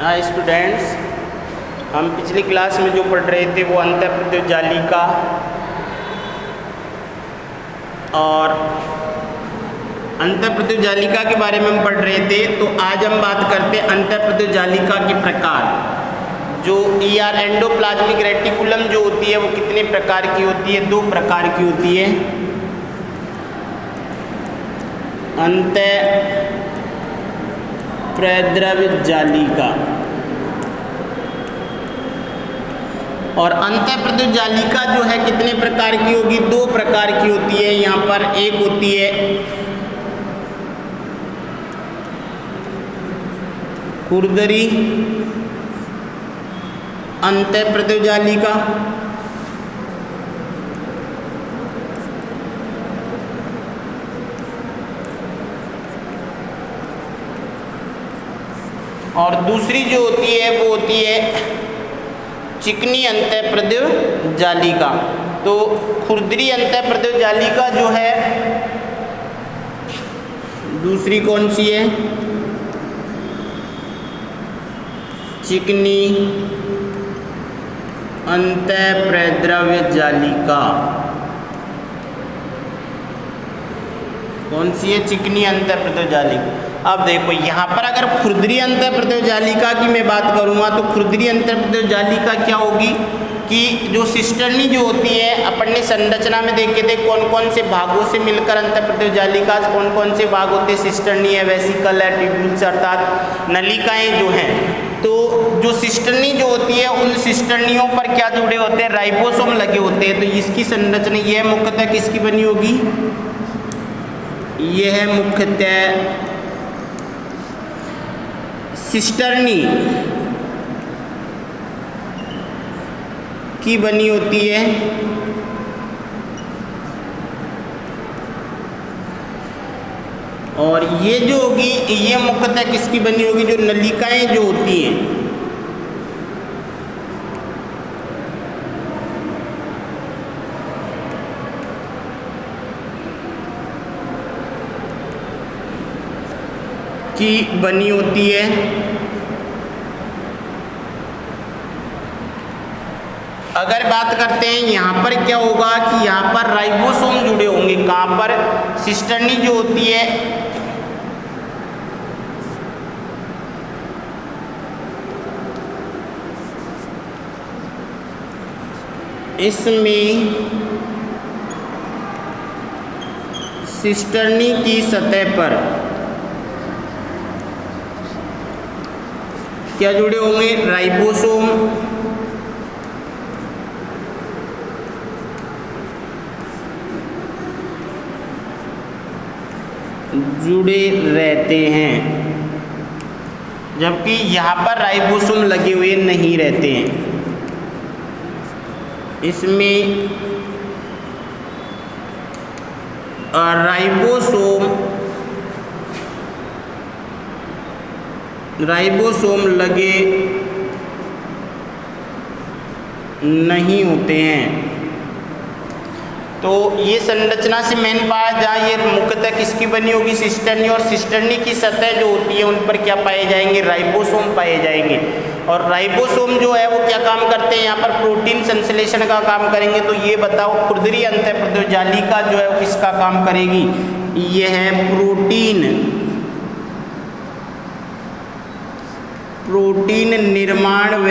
हाँ स्टूडेंट्स, हम पिछली क्लास में जो पढ़ रहे थे वो अंतःप्रद्योत जालिका और अंतःप्रद्योत जालिका के बारे में हम पढ़ रहे थे। तो आज हम बात करते हैं अंतःप्रद्योत जालिका के प्रकार। जो ER एंडोप्लाज्मिक रेटिकुलम जो होती है वो कितने प्रकार की होती है? 2 प्रकार की होती है। अंतःप्रद्रव्य जालिका और अंतःप्रद्योत जालिका जो है कितने प्रकार की होगी? 2 प्रकार की होती है। यहाँ पर एक होती है खुरदरी अंतःप्रद्योत जालिका और दूसरी जो होती है वो होती है चिकनी अंतःप्रद्योत जालिका। तो खुरदरी अंतःप्रद्योत जालिका जो है दूसरी कौन सी है? चिकनी अंतःप्रद्रव्य जालिका। कौन सी है? चिकनी अंतःप्रद्रव्य जालिका। अब देखो यहाँ पर अगर खुरदरी अंतःप्रद्रव्य जालिका की मैं बात करूँगा तो खुरदरी अंतःप्रद्रव्य जालिका क्या होगी कि जो सिस्टर्नी जो होती है, अपन ने संरचना में देखे थे कौन कौन से भागों से मिलकर अंतःप्रद्रव्य जालिका, कौन कौन से भाग होते हैं? सिस्टर्नी है, वेसिकल है, ट्यूब्यूल्स अर्थात नलिकाएं जो हैं। तो जो सिस्टर्नी जो होती है उन सिस्टर्नियों पर क्या जुड़े होते हैं? राइबोसोम लगे होते हैं। तो इसकी संरचना यह मुख्यतः किसकी बनी होगी? यह मुख्यतः सिस्टर्नी की बनी होती है। और ये जो होगी ये मुख्यतः किसकी बनी होगी? जो नलिकाएं जो होती हैं की बनी होती है। अगर बात करते हैं यहाँ पर क्या होगा कि यहाँ पर राइबोसोम जुड़े होंगे। कहाँ पर? सिस्टर्नी जो होती है इसमें सिस्टर्नी की सतह पर क्या जुड़े होंगे? राइबोसोम जुड़े रहते हैं, जबकि यहाँ पर राइबोसोम लगे हुए नहीं रहते हैं। इसमें राइबोसोम लगे नहीं होते हैं। तो ये संरचना से मेन पाया जाए, ये मुख्यतः किसकी बनी होगी? सिस्टर्नी। और सिस्टर्नी की सतह जो होती है उन पर क्या पाए जाएंगे? राइबोसोम पाए जाएंगे। और राइबोसोम जो है वो क्या काम करते हैं? यहाँ पर प्रोटीन संश्लेषण का काम करेंगे। तो ये बताओ खुरदरी अंतःप्रद्रव्य जालिका जो है वो किसका काम करेगी? ये है प्रोटीन निर्माण व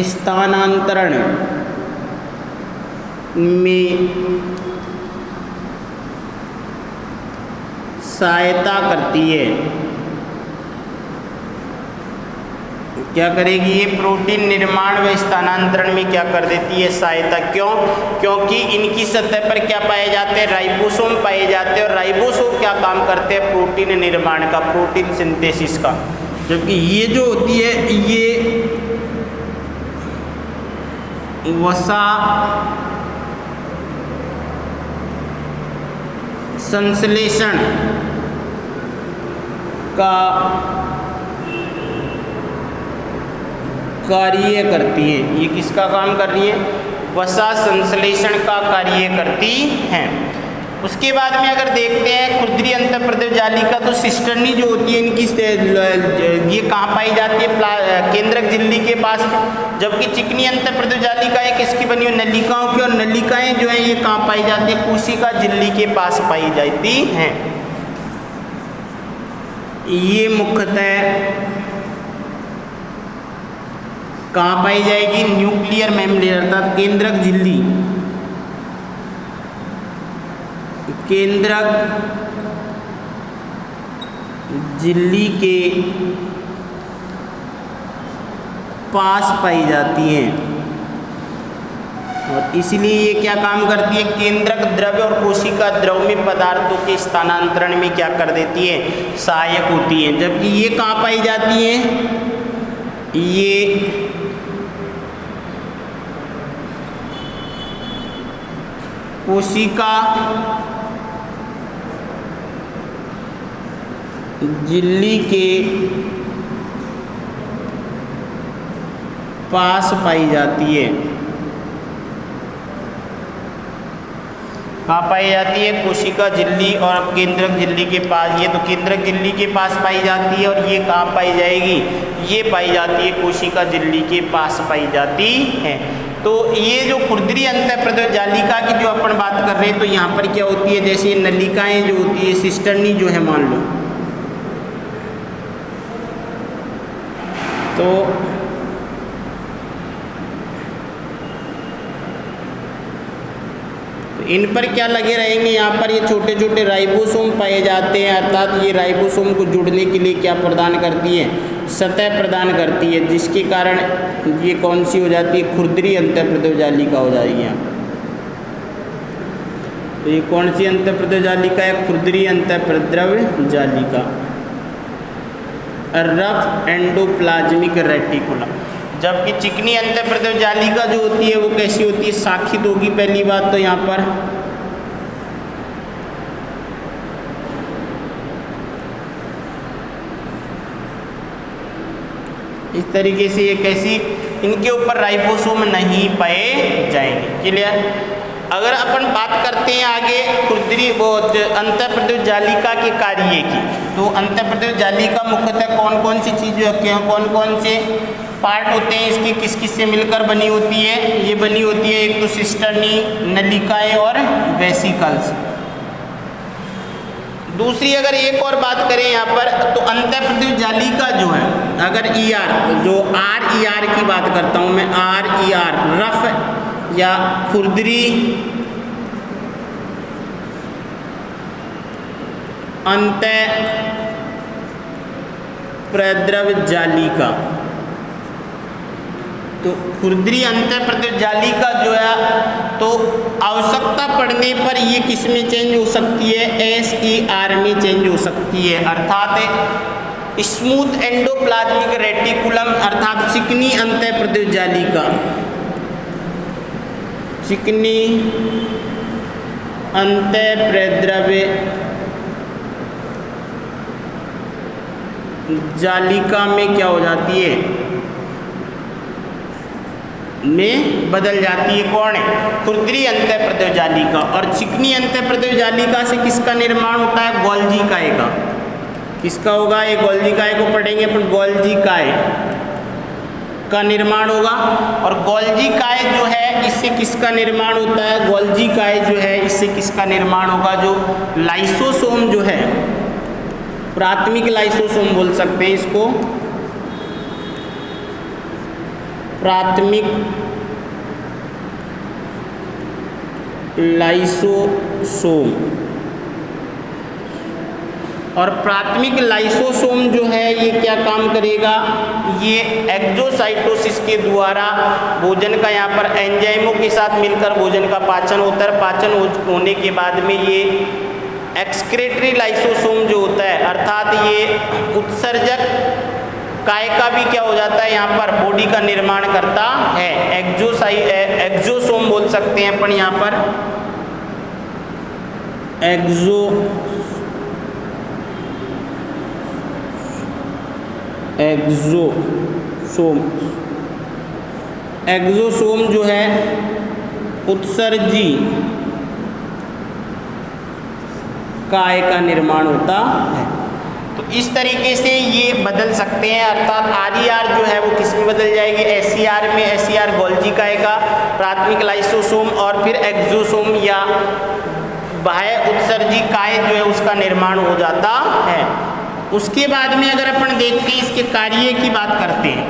स्थानांतरण में सहायता करती है। क्या करेगी? ये प्रोटीन निर्माण व स्थानांतरण में क्या कर देती है? सहायता। क्यों? क्योंकि इनकी सतह पर क्या पाए जाते हैं? राइबोसोम पाए जाते हैं। और राइबोसोम क्या काम करते हैं? प्रोटीन निर्माण का, प्रोटीन सिंथेसिस का। जबकि ये जो होती है ये वसा संश्लेषण का कार्य करती है। ये किसका काम कर रही है? वसा संश्लेषण का कार्य करती हैं। उसके बाद में अगर देखते हैं खुरदरी अंतःप्रदेश जालिका, तो सिस्टर्नी जो होती है इनकी ये कहाँ पाई जाती है? केंद्रक झिल्ली के पास में। जबकि चिकनी अंतःप्रदेश जालिकाएं किसकी बनी हुई? नलिकाओं की, और नलिकाएं जो है ये कहाँ पाई जाती है? कोशिका झिल्ली के पास पाई जाती हैं। ये मुख्यतः कहाँ पाई जाएगी? न्यूक्लियर मेम्ब्रेन अर्थात केंद्रक झिल्ली, केंद्रक झिल्ली के पास पाई जाती हैं, और इसलिए ये क्या काम करती है? केंद्रक द्रव्य और कोशिका द्रव में पदार्थों के स्थानांतरण में क्या कर देती है? सहायक होती है। जबकि ये कहाँ पाई जाती हैं? ये कोशिका झिल्ली के पास पाई जाती है। कहाँ पाई जाती है? कोशिका झिल्ली और केंद्रक झिल्ली के पास। ये तो केंद्रक झिल्ली के पास पाई जाती है, और ये कहाँ पाई जाएगी? ये पाई जाती है कोशिका झिल्ली के पास पाई जाती है। तो ये जो खुरदरी अंतःप्रदेश जालिका की जो अपन बात कर रहे हैं, तो यहाँ पर क्या होती है? जैसे नलिकाएं जो होती है, सिस्टर्नी जो है मान लो, तो इन पर क्या लगे रहेंगे? यहाँ पर ये छोटे छोटे राइबोसोम पाए जाते हैं, अर्थात ये राइबोसोम को जुड़ने के लिए क्या प्रदान करती है? सतह प्रदान करती है, जिसके कारण ये कौन सी हो जाती है? खुरदरी अंतःप्रदेश जालिका हो जाएगी यहाँ। तो ये कौन सी अंतःप्रदेश जालिका है? खुरदरी अंतःप्रदेश जालिका, रफ एंडोप्लाज्मिक रेटिकुलम। जबकि चिकनी अंतःप्रदेश जालिका जो होती है वो कैसी होती है? शाखित होगी। पहली बात तो यहाँ पर इस तरीके से ये कैसी, इनके ऊपर राइबोसोम नहीं पाए जाएंगे। क्लियर? अगर अपन बात करते हैं आगे खुरदरी अंतःप्रदेश जालिका के कार्य की, तो अंतःप्रदेश जालिका मुख्यतः कौन कौन सी चीज़ें रखते हैं, कौन कौन से पार्ट होते हैं इसकी, किस किस से मिलकर बनी होती है? ये बनी होती है एक तो सिस्टर्नी, नलिकाएं और वेसिकल्स। दूसरी अगर एक और बात करें यहाँ पर, तो अंतःप्रदेश जालिका जो है, अगर ER जो RER की बात करता हूँ मैं, RER रफ या खुरदरी अंतःप्रदेश जालिका, तो खुरदरी अंतःप्रदेश जालिका जो है, तो आवश्यकता पड़ने पर ये किस में चेंज हो सकती है? SER में चेंज हो सकती है, अर्थात स्मूथ एंडोप्लाज्मिक रेटिकुलम, अर्थात चिकनी अंतःप्रदेश जालिका, चिकनी अंतःप्रदेश जालिका में क्या हो जाती है? में बदल जाती है। कौन है? खुरदरी अंतःप्रदेश जालिका। और चिकनी अंतःप्रदेश जालिका से किसका निर्माण होता है? गोल्जी काय का। किसका होगा? ये गोल्जी काय को पढ़ेंगे अपन, गोल्जी काय का निर्माण होगा। और गोल्जी काय जो है इससे किसका निर्माण होता है? गोल्जी काय जो है इससे किसका निर्माण होगा? जो लाइसोसोम जो है, प्राथमिक लाइसोसोम बोल सकते हैं इसको, प्राथमिक लाइसोसोम। और प्राथमिक लाइसोसोम जो है ये क्या काम करेगा? ये एक्सोसाइटोसिस के द्वारा भोजन का यहाँ पर एंजाइमों के साथ मिलकर भोजन का पाचन होता है। पाचन होने के बाद में ये एक्सक्रेटरी लाइसोसोम जो होता है, अर्थात ये उत्सर्जक काय का भी क्या हो जाता है? यहाँ पर बॉडी का निर्माण करता है। एक्सोसोम बोल सकते हैं अपन यहाँ पर, एक्सोसोम जो है उत्सर्जी काय का निर्माण होता है। तो इस तरीके से ये बदल सकते हैं, अर्थात RER जो है वो किस में बदल जाएगी, SCR में। SCR गोल्जी काय का प्राथमिक लाइसोसोम और फिर एक्सोसोम या बाह्य उत्सर्जी काय जो है उसका निर्माण हो जाता है। उसके बाद में अगर अपन देखते हैं इसके कार्य की बात करते हैं,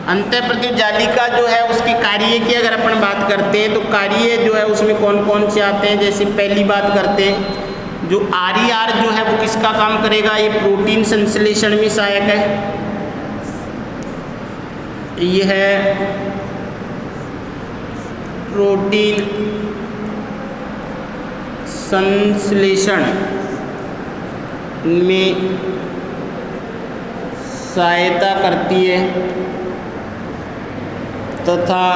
अंतःप्रद्युत जालिका जो है उसके कार्य की अगर अपन बात करते हैं तो कार्य जो है उसमें कौन कौन से आते हैं। जैसे पहली बात करते हैं, जो RER जो है वो किसका काम करेगा, ये प्रोटीन संश्लेषण में सहायक है। ये है प्रोटीन संश्लेषण में सहायता करती है तथा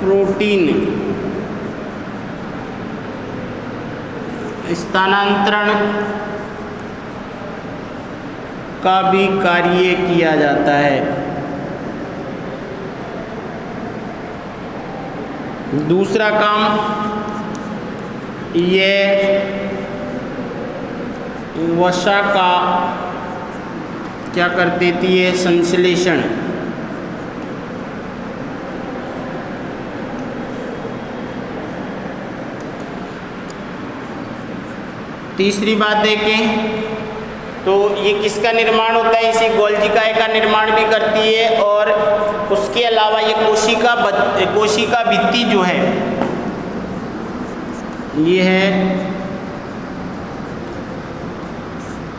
प्रोटीन स्थानांतरण का भी कार्य किया जाता है। दूसरा काम ये वसा का क्या कर देती है, संश्लेषण। तीसरी बात देखें तो ये किसका निर्माण होता है, इसी गोल्जी काय का निर्माण भी करती है। और उसके अलावा ये कोशिका भित्ति जो है ये है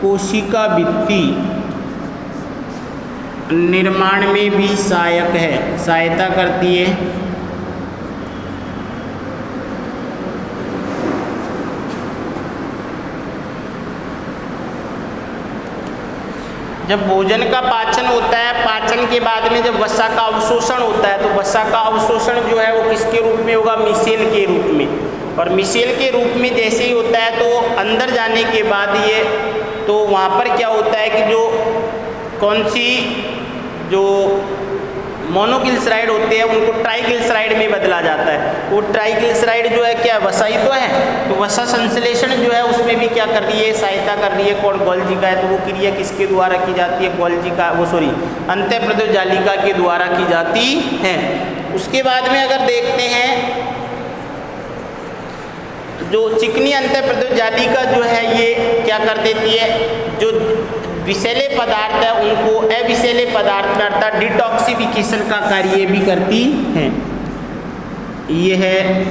कोशिका भित्ति निर्माण में भी सहायक है, सहायता करती है। जब भोजन का पाचन होता है, पाचन के बाद में जब वसा का अवशोषण होता है तो वसा का अवशोषण जो है वो किसके रूप में होगा, मिसेल के रूप में। और मिसेल के रूप में जैसे ही होता है तो अंदर जाने के बाद ये तो वहाँ पर क्या होता है कि जो कौन सी जो मोनोग्लिसराइड होते हैं उनको ट्राइग्लिसराइड में बदला जाता है। वो ट्राइग्लिसराइड जो है क्या वसा ही तो है, तो वसा संश्लेषण जो है उसमें भी क्या कर रही है, सहायता कर रही है। कौन, गोल्जी का है। तो वो क्रिया किसके द्वारा की जाती है, गोल्जी का अंतःप्रद्युत जालिका के द्वारा की जाती है। उसके बाद में अगर देखते हैं जो चिकनी अंतःप्रद्युत जालिका जो है ये क्या कर देती है, जो विषैले पदार्थ है उनको अविषैले पदार्थ में अर्थात डिटॉक्सिफिकेशन का कार्य भी करती है। ये है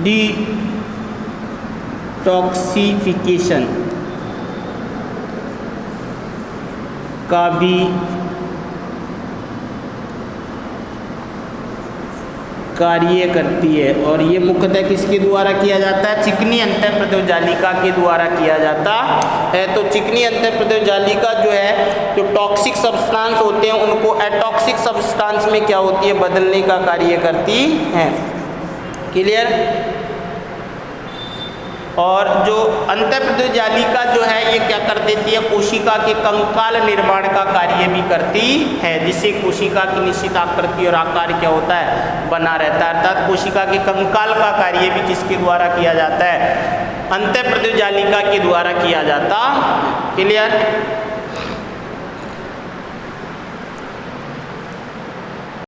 डिटॉक्सिफिकेशन का भी कार्य करती है। और ये मुख्यतः किसके द्वारा किया जाता है, चिकनी अंतःप्रद्युत जालिका के द्वारा किया जाता है। तो चिकनी अंतःप्रद्युत जालिका जो है, जो टॉक्सिक सब्सटेंस होते हैं उनको एटॉक्सिक सब्सटेंस में क्या होती है, बदलने का कार्य करती है। क्लियर। और जो अंतःप्रद्युत जालिका जो है ये क्या कर देती है, कोशिका के कंकाल निर्माण का कार्य भी करती है, जिससे कोशिका की निश्चित आकृति और आकार क्या होता है, बना रहता है। अर्थात कोशिका के कंकाल का कार्य भी किसके द्वारा किया जाता है, अंतःप्रद्युत जालिका के द्वारा किया जाता। क्लियर।